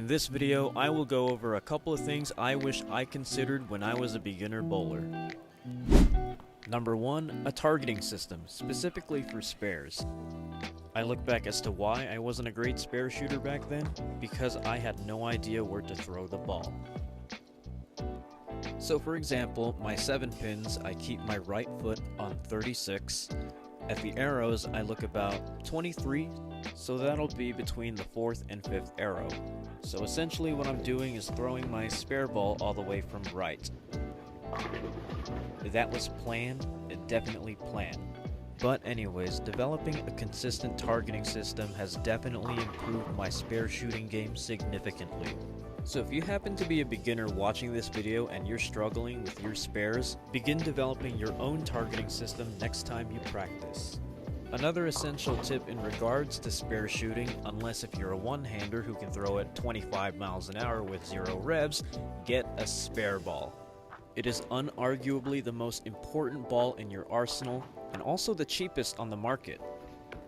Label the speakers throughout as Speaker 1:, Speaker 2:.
Speaker 1: this video, I will go over a couple of things I wish I considered when I was a beginner bowler. Number 1, a targeting system, specifically for spares. I look back as to why I wasn't a great spare shooter back then, because I had no idea where to throw the ball. So for example, my 7 pins, I keep my right foot on 36. At the arrows, I look about 23, so that'll be between the 4th and 5th arrow. So essentially what I'm doing is throwing my spare ball all the way from right. That was planned, definitely planned. But anyways, developing a consistent targeting system has definitely improved my spare shooting game significantly. So if you happen to be a beginner watching this video and you're struggling with your spares, begin developing your own targeting system next time you practice. Another essential tip in regards to spare shooting, unless if you're a one-hander who can throw at 25 miles an hour with 0 revs, get a spare ball. It is unarguably the most important ball in your arsenal, and also the cheapest on the market.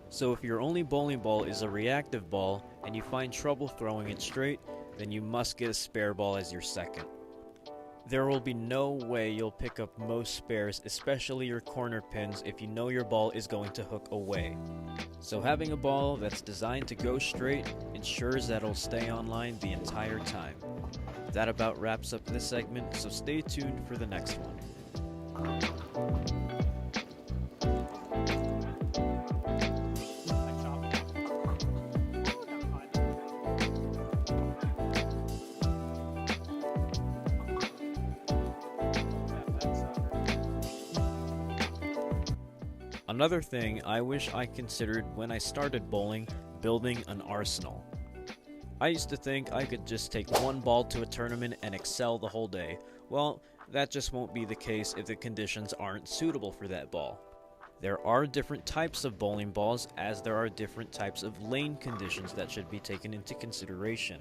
Speaker 1: So if your only bowling ball is a reactive ball, and you find trouble throwing it straight, then you must get a spare ball as your second. There will be no way you'll pick up most spares, especially your corner pins, if you know your ball is going to hook away. So having a ball that's designed to go straight ensures that it'll stay online the entire time. That about wraps up this segment, so stay tuned for the next one. Another thing I wish I considered when I started bowling, building an arsenal. I used to think I could just take one ball to a tournament and excel the whole day. Well, that just won't be the case if the conditions aren't suitable for that ball. There are different types of bowling balls, as there are different types of lane conditions that should be taken into consideration.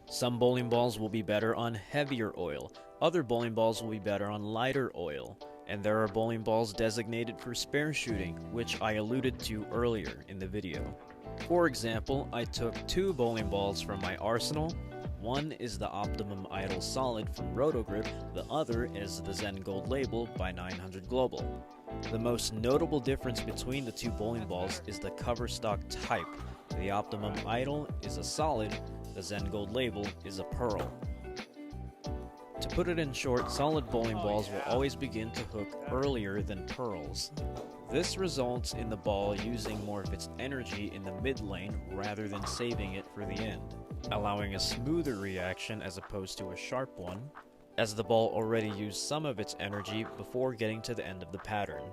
Speaker 1: Some bowling balls will be better on heavier oil, other bowling balls will be better on lighter oil, and there are bowling balls designated for spare shooting, which I alluded to earlier in the video. For example, I took 2 bowling balls from my arsenal. One is the Optimum Idol Solid from Rotogrip, the other is the Zen Gold Label by 900 Global. The most notable difference between the 2 bowling balls is the cover stock type. The Optimum Idol is a solid, the Zen Gold Label is a pearl. To put it in short, solid bowling balls will always begin to hook earlier than pearls. This results in the ball using more of its energy in the mid lane rather than saving it for the end, allowing a smoother reaction as opposed to a sharp one, as the ball already used some of its energy before getting to the end of the pattern.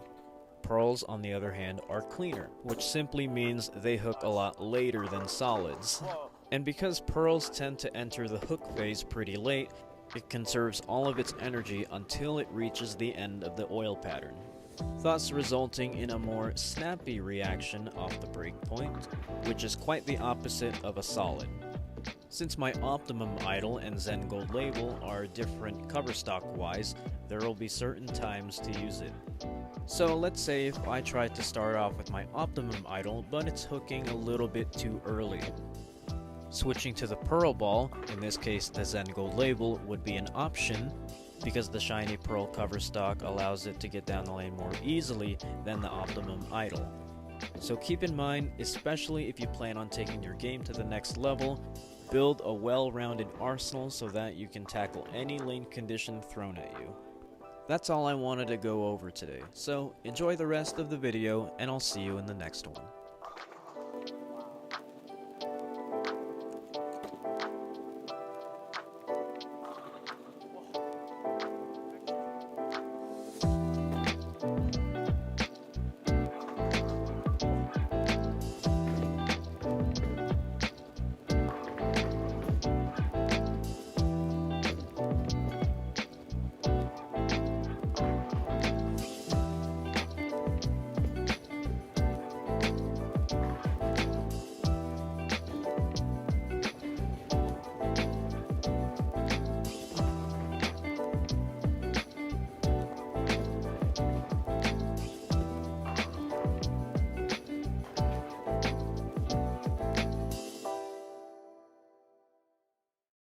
Speaker 1: Pearls, on the other hand, are cleaner, which simply means they hook a lot later than solids. And because pearls tend to enter the hook phase pretty late, it conserves all of its energy until it reaches the end of the oil pattern, thus resulting in a more snappy reaction off the break point, which is quite the opposite of a solid. Since my Optimum Idol and Zen Gold Label are different cover stock wise, there will be certain times to use it. So let's say if I try to start off with my Optimum Idol, but it's hooking a little bit too early. Switching to the pearl ball, in this case the Zen Gold Label, would be an option because the shiny pearl cover stock allows it to get down the lane more easily than the Optimum Idol. So keep in mind, especially if you plan on taking your game to the next level, build a well-rounded arsenal so that you can tackle any lane condition thrown at you. That's all I wanted to go over today, so enjoy the rest of the video and I'll see you in the next one.